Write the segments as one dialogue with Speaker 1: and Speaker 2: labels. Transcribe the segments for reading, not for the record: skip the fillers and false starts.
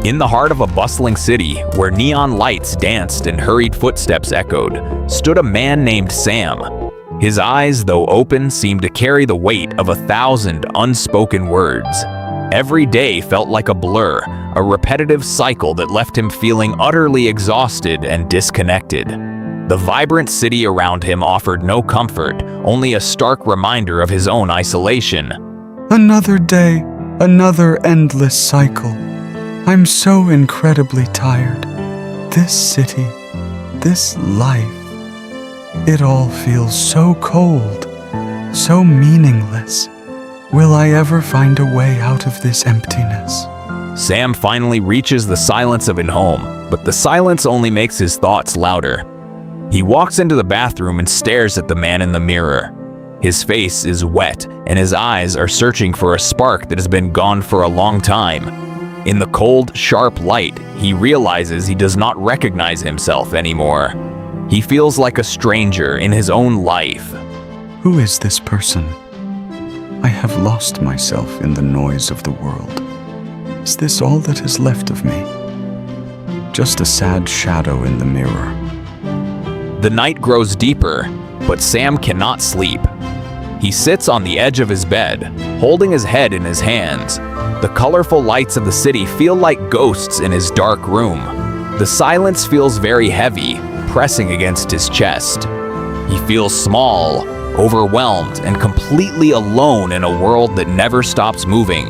Speaker 1: In the heart of a bustling city, where neon lights danced and hurried footsteps echoed, stood a man named Sam. His eyes, though open, seemed to carry the weight of 1,000 unspoken words. Every day felt like a blur, a repetitive cycle that left him feeling utterly exhausted and disconnected. The vibrant city around him offered no comfort, only a stark reminder of his own isolation.
Speaker 2: Another day, another endless cycle. I'm so incredibly tired. This city, this life, it all feels so cold, so meaningless. Will I ever find a way out of this emptiness?
Speaker 1: Sam finally reaches the silence of his home, but the silence only makes his thoughts louder. He walks into the bathroom and stares at the man in the mirror. His face is wet, and his eyes are searching for a spark that has been gone for a long time. In the cold, sharp light, he realizes he does not recognize himself anymore. He feels like a stranger in his own life.
Speaker 2: Who is this person? I have lost myself in the noise of the world. Is this all that is left of me? Just a sad shadow in the mirror.
Speaker 1: The night grows deeper, but Sam cannot sleep. He sits on the edge of his bed, holding his head in his hands. The colorful lights of the city feel like ghosts in his dark room. The silence feels very heavy, pressing against his chest. He feels small, overwhelmed, and completely alone in a world that never stops moving.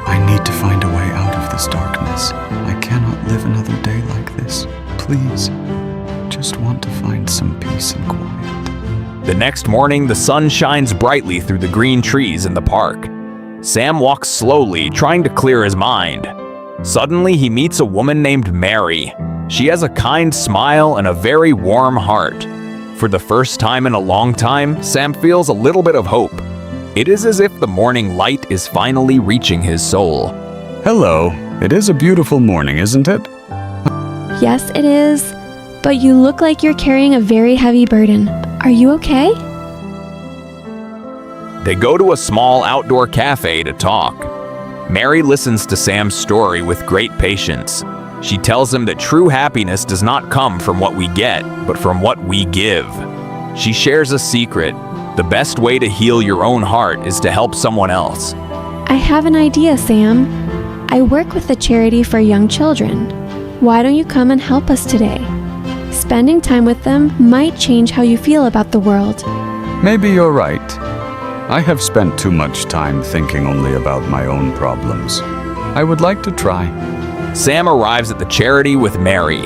Speaker 2: I need to find a way out of this darkness. I cannot live another day like this. Please, just want to find some peace and quiet.
Speaker 1: The next morning, the sun shines brightly through the green trees in the park. Sam walks slowly, trying to clear his mind. Suddenly, he meets a woman named Mary. She has a kind smile and a very warm heart. For the first time in a long time, Sam feels a little bit of hope. It is as if the morning light is finally reaching his soul.
Speaker 2: Hello. It is a beautiful morning, isn't it?
Speaker 3: Yes, it is. But you look like you're carrying a very heavy burden. Are you okay?
Speaker 1: They go to a small outdoor cafe to talk. Mary listens to Sam's story with great patience. She tells him that true happiness does not come from what we get, but from what we give. She shares a secret. The best way to heal your own heart is to help someone else.
Speaker 3: I have an idea, Sam. I work with a charity for young children. Why don't you come and help us today? Spending time with them might change how you feel about the world.
Speaker 2: Maybe you're right. I have spent too much time thinking only about my own problems. I would like to try.
Speaker 1: Sam arrives at the charity with Mary.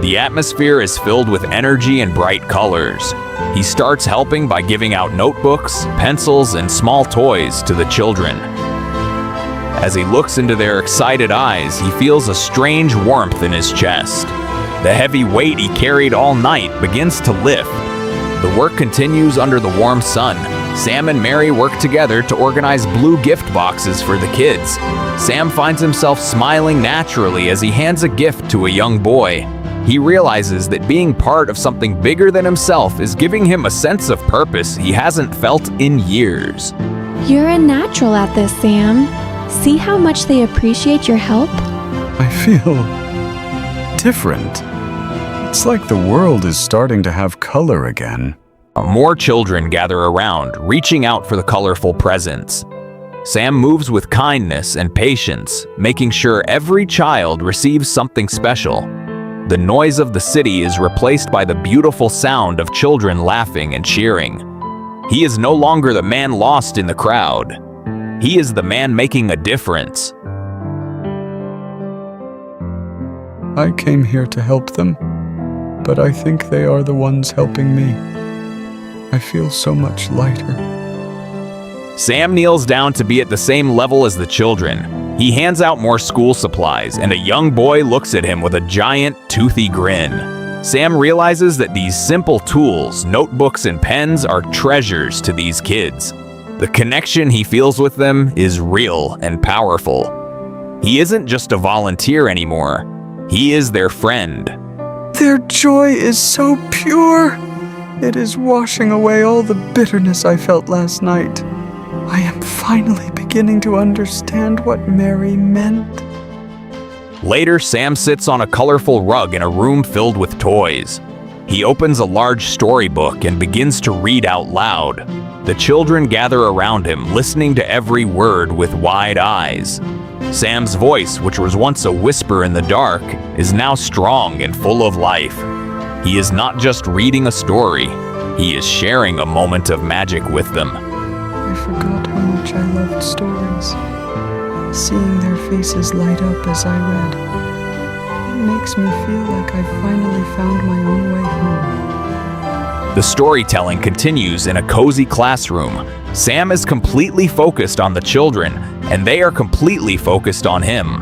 Speaker 1: The atmosphere is filled with energy and bright colors. He starts helping by giving out notebooks, pencils, and small toys to the children. As he looks into their excited eyes, he feels a strange warmth in his chest. The heavy weight he carried all night begins to lift. The work continues under the warm sun. Sam and Mary work together to organize blue gift boxes for the kids. Sam finds himself smiling naturally as he hands a gift to a young boy. He realizes that being part of something bigger than himself is giving him a sense of purpose he hasn't felt in years.
Speaker 3: You're a natural at this, Sam. See how much they appreciate your help?
Speaker 2: I feel different. It's like the world is starting to have color again.
Speaker 1: More children gather around, reaching out for the colorful presents. Sam moves with kindness and patience, making sure every child receives something special. The noise of the city is replaced by the beautiful sound of children laughing and cheering. He is no longer the man lost in the crowd. He is the man making a difference.
Speaker 2: I came here to help them, but I think they are the ones helping me. I feel so much lighter.
Speaker 1: Sam kneels down to be at the same level as the children. He hands out more school supplies, and a young boy looks at him with a giant, toothy grin. Sam realizes that these simple tools, notebooks, and pens are treasures to these kids. The connection he feels with them is real and powerful. He isn't just a volunteer anymore. He is their friend.
Speaker 2: Their joy is so pure. It is washing away all the bitterness I felt last night. I am finally beginning to understand what Mary meant.
Speaker 1: Later, Sam sits on a colorful rug in a room filled with toys. He opens a large storybook and begins to read out loud. The children gather around him, listening to every word with wide eyes. Sam's voice, which was once a whisper in the dark, is now strong and full of life. He is not just reading a story, he is sharing a moment of magic with them.
Speaker 2: I forgot how much I loved stories. Seeing their faces light up as I read, it makes me feel like I've finally found my own way home.
Speaker 1: The storytelling continues in a cozy classroom. Sam is completely focused on the children, and they are completely focused on him.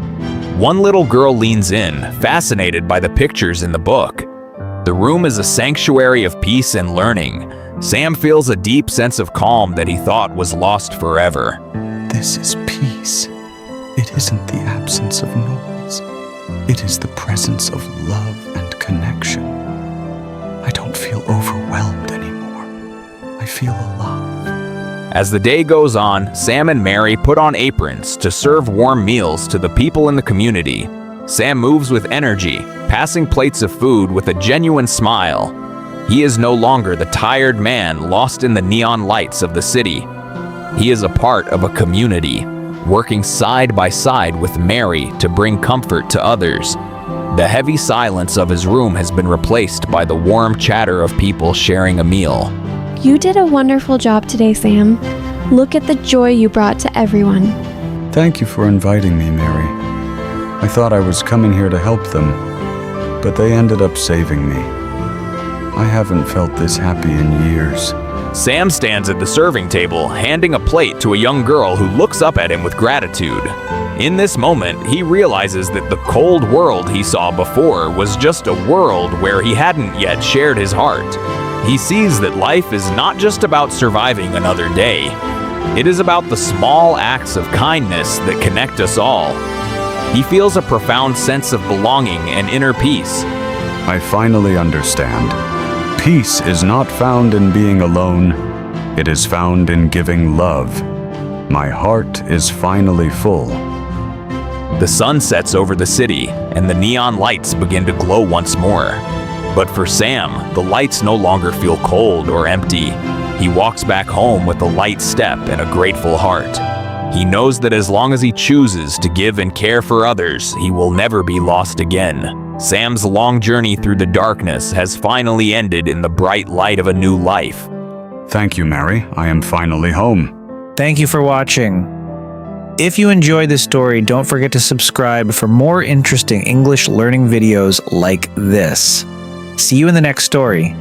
Speaker 1: One little girl leans in, fascinated by the pictures in the book. The room is a sanctuary of peace and learning. Sam feels a deep sense of calm that he thought was lost forever.
Speaker 2: This is peace. It isn't the absence of noise. It is the presence of love and connection. I don't feel overwhelmed anymore. I feel alive.
Speaker 1: As the day goes on, Sam and Mary put on aprons to serve warm meals to the people in the community. Sam moves with energy, passing plates of food with a genuine smile. He is no longer the tired man lost in the neon lights of the city. He is a part of a community, working side by side with Mary to bring comfort to others. The heavy silence of his room has been replaced by the warm chatter of people sharing a meal.
Speaker 3: You did a wonderful job today, Sam. Look at the joy you brought to everyone.
Speaker 2: Thank you for inviting me, Mary. I thought I was coming here to help them, but they ended up saving me. I haven't felt this happy in years.
Speaker 1: Sam stands at the serving table, handing a plate to a young girl who looks up at him with gratitude. In this moment, he realizes that the cold world he saw before was just a world where he hadn't yet shared his heart. He sees that life is not just about surviving another day. It is about the small acts of kindness that connect us all. He feels a profound sense of belonging and inner peace.
Speaker 2: I finally understand. Peace is not found in being alone. It is found in giving love. My heart is finally full.
Speaker 1: The sun sets over the city, and the neon lights begin to glow once more. But for Sam, the lights no longer feel cold or empty. He walks back home with a light step and a grateful heart. He knows that as long as he chooses to give and care for others, he will never be lost again. Sam's long journey through the darkness has finally ended in the bright light of a new life.
Speaker 2: Thank you, Mary. I am finally home.
Speaker 4: Thank you for watching. If you enjoyed this story, don't forget to subscribe for more interesting English learning videos like this. See you in the next story.